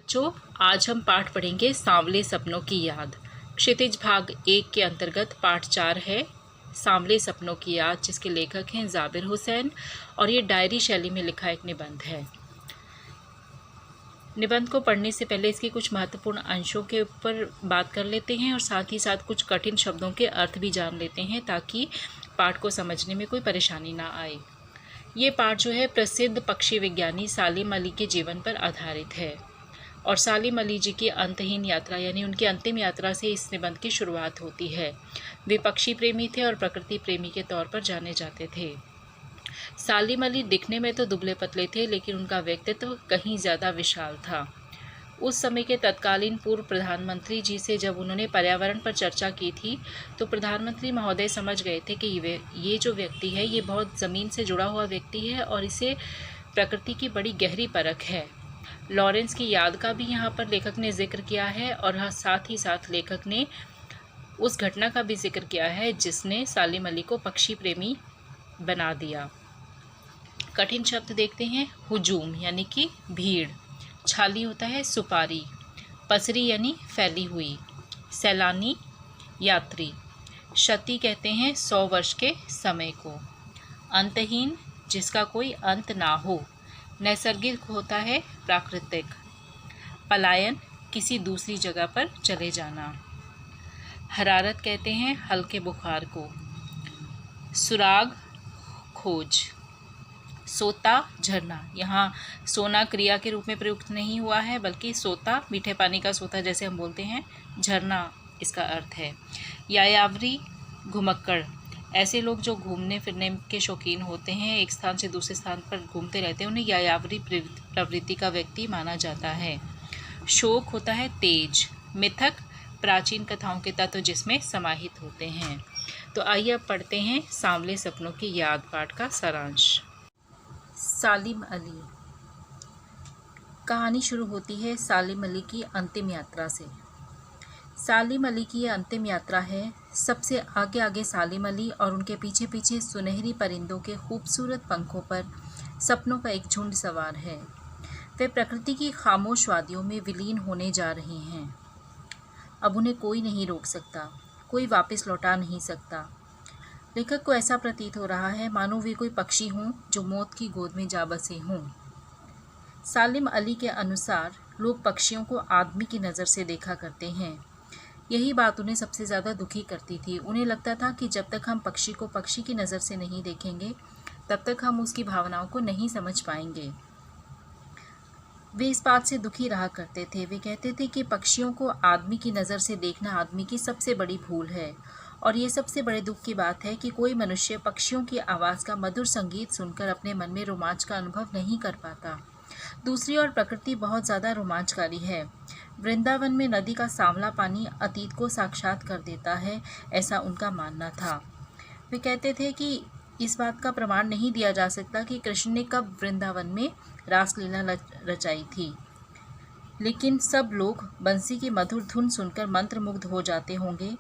बच्चों, आज हम पाठ पढ़ेंगे सांवले सपनों की याद। क्षितिज भाग 1 के अंतर्गत पाठ 4 है सांवले सपनों की याद, जिसके लेखक हैं जाबिर हुसैन और ये डायरी शैली में लिखा एक निबंध है। निबंध को पढ़ने से पहले इसके कुछ महत्वपूर्ण अंशों के ऊपर बात कर लेते हैं और साथ ही साथ कुछ कठिन शब्दों के अर्थ भी जान लेते हैं ताकि पाठ को समझने में कोई परेशानी ना आए। ये पाठ जो है प्रसिद्ध पक्षी विज्ञानी सालिम अली के जीवन पर आधारित है और सालिम अली जी की अंतहीन यात्रा यानी उनकी अंतिम यात्रा से इस निबंध की शुरुआत होती है। वे पक्षी प्रेमी थे और प्रकृति प्रेमी के तौर पर जाने जाते थे। सालिम अली दिखने में तो दुबले पतले थे, लेकिन उनका व्यक्तित्व कहीं ज़्यादा विशाल था। उस समय के तत्कालीन पूर्व प्रधानमंत्री जी से जब उन्होंने पर्यावरण पर चर्चा की थी तो प्रधानमंत्री महोदय समझ गए थे कि ये जो व्यक्ति है ये बहुत ज़मीन से जुड़ा हुआ व्यक्ति है और इसे प्रकृति की बड़ी गहरी परख है। लॉरेंस की याद का भी यहाँ पर लेखक ने जिक्र किया है और साथ ही साथ लेखक ने उस घटना का भी जिक्र किया है जिसने सालिम अली को पक्षी प्रेमी बना दिया। कठिन शब्द देखते हैं। हुजूम यानी कि भीड़, छाली होता है सुपारी, पसरी यानी फैली हुई, सैलानी यात्री, शती कहते हैं 100 वर्ष के समय को, अंतहीन जिसका कोई अंत ना हो, नैसर्गिक होता है प्राकृतिक, पलायन किसी दूसरी जगह पर चले जाना, हरारत कहते हैं हल्के बुखार को, सुराग खोज, सोता झरना, यहाँ सोना क्रिया के रूप में प्रयुक्त नहीं हुआ है बल्कि सोता मीठे पानी का सोता जैसे हम बोलते हैं, झरना इसका अर्थ है। यायावरी घुमक्कड़, ऐसे लोग जो घूमने फिरने के शौकीन होते हैं, एक स्थान से दूसरे स्थान पर घूमते रहते हैं, उन्हें यायावरी प्रवृत्ति का व्यक्ति माना जाता है। शोक होता है तेज, मिथक प्राचीन कथाओं के तत्व जिसमें समाहित होते हैं। तो आइए अब पढ़ते हैं सांवले सपनों की याद पाठ का सारांश। सालिम अली। कहानी शुरू होती है सालिम अली की अंतिम यात्रा से। सालिम अली की यह अंतिम यात्रा है। सबसे आगे आगे सालिम अली और उनके पीछे पीछे सुनहरी परिंदों के खूबसूरत पंखों पर सपनों का एक झुंड सवार है। वे प्रकृति की खामोश वादियों में विलीन होने जा रहे हैं। अब उन्हें कोई नहीं रोक सकता, कोई वापस लौटा नहीं सकता। लेखक को ऐसा प्रतीत हो रहा है मानो वे कोई पक्षी हों जो मौत की गोद में जा बसे हों। सालिम अली के अनुसार लोग पक्षियों को आदमी की नज़र से देखा करते हैं। यही बात उन्हें सबसे ज़्यादा दुखी करती थी। उन्हें लगता था कि जब तक हम पक्षी को पक्षी की नज़र से नहीं देखेंगे तब तक हम उसकी भावनाओं को नहीं समझ पाएंगे। वे इस बात से दुखी रहा करते थे। वे कहते थे कि पक्षियों को आदमी की नज़र से देखना आदमी की सबसे बड़ी भूल है और ये सबसे बड़े दुख की बात है कि कोई मनुष्य पक्षियों की आवाज़ का मधुर संगीत सुनकर अपने मन में रोमांच का अनुभव नहीं कर पाता। दूसरी ओर प्रकृति बहुत ज़्यादा रोमांचकारी है। वृंदावन में नदी का सांवला पानी अतीत को साक्षात कर देता है, ऐसा उनका मानना था। वे कहते थे कि इस बात का प्रमाण नहीं दिया जा सकता कि कृष्ण ने कब वृंदावन में रासलीला रचाई थी, लेकिन सब लोग बंसी की मधुर धुन सुनकर मंत्रमुग्ध हो जाते होंगे।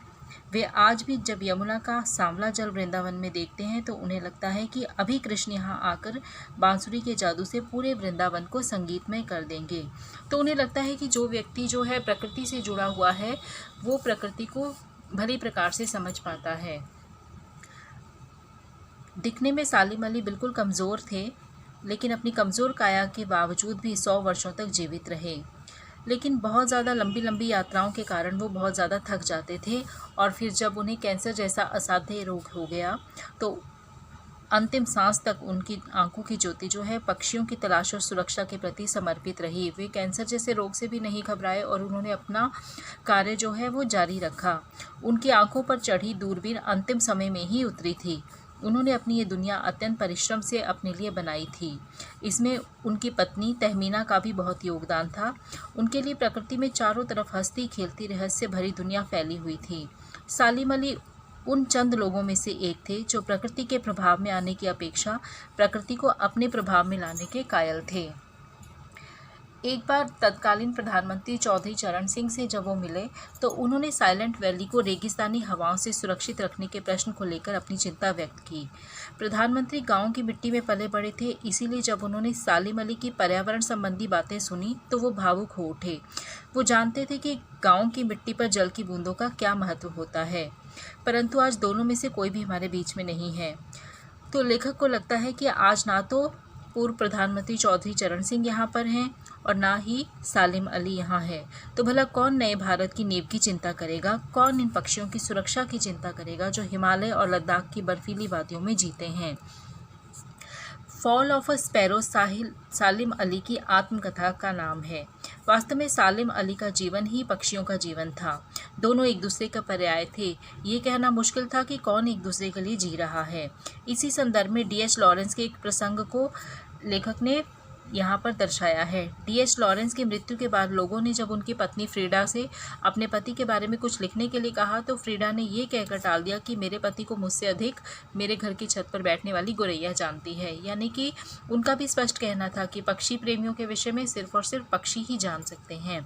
वे आज भी जब यमुना का सांवला जल वृंदावन में देखते हैं तो उन्हें लगता है कि अभी कृष्ण यहाँ आकर बांसुरी के जादू से पूरे वृंदावन को संगीतमय कर देंगे। तो उन्हें लगता है कि जो व्यक्ति जो है प्रकृति से जुड़ा हुआ है वो प्रकृति को भली प्रकार से समझ पाता है। दिखने में सालिम अली बिल्कुल कमज़ोर थे, लेकिन अपनी कमज़ोर काया के बावजूद भी 100 वर्षों तक जीवित रहे। लेकिन बहुत ज़्यादा लंबी लंबी यात्राओं के कारण वो बहुत ज़्यादा थक जाते थे और फिर जब उन्हें कैंसर जैसा असाध्य रोग हो गया तो अंतिम सांस तक उनकी आंखों की ज्योति जो है पक्षियों की तलाश और सुरक्षा के प्रति समर्पित रही। वे कैंसर जैसे रोग से भी नहीं घबराए और उन्होंने अपना कार्य जो है वो जारी रखा। उनकी आंखों पर चढ़ी दूरबीन अंतिम समय में ही उतरी थी। उन्होंने अपनी ये दुनिया अत्यंत परिश्रम से अपने लिए बनाई थी। इसमें उनकी पत्नी तहमीना का भी बहुत योगदान था। उनके लिए प्रकृति में चारों तरफ हंसती खेलती रहस्य भरी दुनिया फैली हुई थी। सालिम अली उन चंद लोगों में से एक थे जो प्रकृति के प्रभाव में आने की अपेक्षा प्रकृति को अपने प्रभाव में लाने के कायल थे। एक बार तत्कालीन प्रधानमंत्री चौधरी चरण सिंह से जब वो मिले तो उन्होंने साइलेंट वैली को रेगिस्तानी हवाओं से सुरक्षित रखने के प्रश्न को लेकर अपनी चिंता व्यक्त की। प्रधानमंत्री गांव की मिट्टी में पले बड़े थे, इसीलिए जब उन्होंने सालिम अली की पर्यावरण संबंधी बातें सुनी तो वो भावुक हो उठे। वो जानते थे कि गाँव की मिट्टी पर जल की बूंदों का क्या महत्व होता है, परंतु आज दोनों में से कोई भी हमारे बीच में नहीं है। तो लेखक को लगता है कि आज ना तो पूर्व प्रधानमंत्री चौधरी चरण सिंह यहाँ पर हैं और ना ही सालिम अली यहाँ है, तो भला कौन नए भारत की नींव की चिंता करेगा, कौन इन पक्षियों की सुरक्षा की चिंता करेगा जो हिमालय और लद्दाख की बर्फीली वादियों में जीते हैं। फॉल ऑफ अ स्पैरो सालिम अली की आत्मकथा का नाम है। वास्तव में सालिम अली का जीवन ही पक्षियों का जीवन था। दोनों एक दूसरे का पर्याय थे। ये कहना मुश्किल था कि कौन एक दूसरे के लिए जी रहा है। इसी संदर्भ में D.H. लॉरेंस के एक प्रसंग को लेखक ने यहाँ पर दर्शाया है। D.H. लॉरेंस की मृत्यु के बाद लोगों ने जब उनकी पत्नी फ्रीडा से अपने पति के बारे में कुछ लिखने के लिए कहा तो फ्रीडा ने ये कहकर टाल दिया कि मेरे पति को मुझसे अधिक मेरे घर की छत पर बैठने वाली गोरैया जानती है। यानी कि उनका भी स्पष्ट कहना था कि पक्षी प्रेमियों के विषय में सिर्फ और सिर्फ पक्षी ही जान सकते हैं।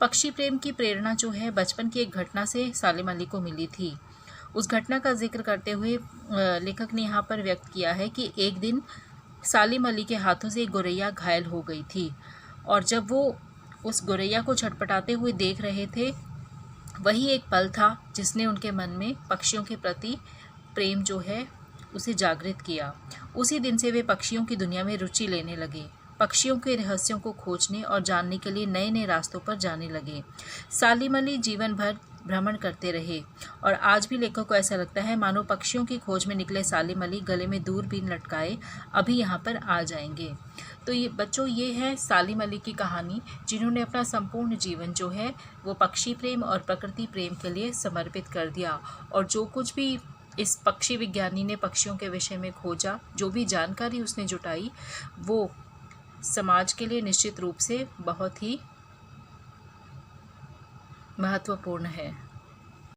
पक्षी प्रेम की प्रेरणा जो है बचपन की एक घटना से सालिम अली को मिली थी। उस घटना का जिक्र करते हुए लेखक ने यहाँ पर व्यक्त किया है कि एक दिन सालिम अली के हाथों से एक गोरैया घायल हो गई थी और जब वो उस गोरैया को छटपटाते हुए देख रहे थे, वही एक पल था जिसने उनके मन में पक्षियों के प्रति प्रेम जो है उसे जागृत किया। उसी दिन से वे पक्षियों की दुनिया में रुचि लेने लगे, पक्षियों के रहस्यों को खोजने और जानने के लिए नए नए रास्तों पर जाने लगे। सालिम अली जीवन भर भ्रमण करते रहे और आज भी लेखक को ऐसा लगता है मानो पक्षियों की खोज में निकले सालिम अली गले में दूरबीन लटकाए अभी यहाँ पर आ जाएंगे। तो ये बच्चों, ये है सालिम अली की कहानी, जिन्होंने अपना संपूर्ण जीवन जो है वो पक्षी प्रेम और प्रकृति प्रेम के लिए समर्पित कर दिया। और जो कुछ भी इस पक्षी विज्ञानी ने पक्षियों के विषय में खोजा, जो भी जानकारी उसने जुटाई, वो समाज के लिए निश्चित रूप से बहुत ही महत्वपूर्ण है।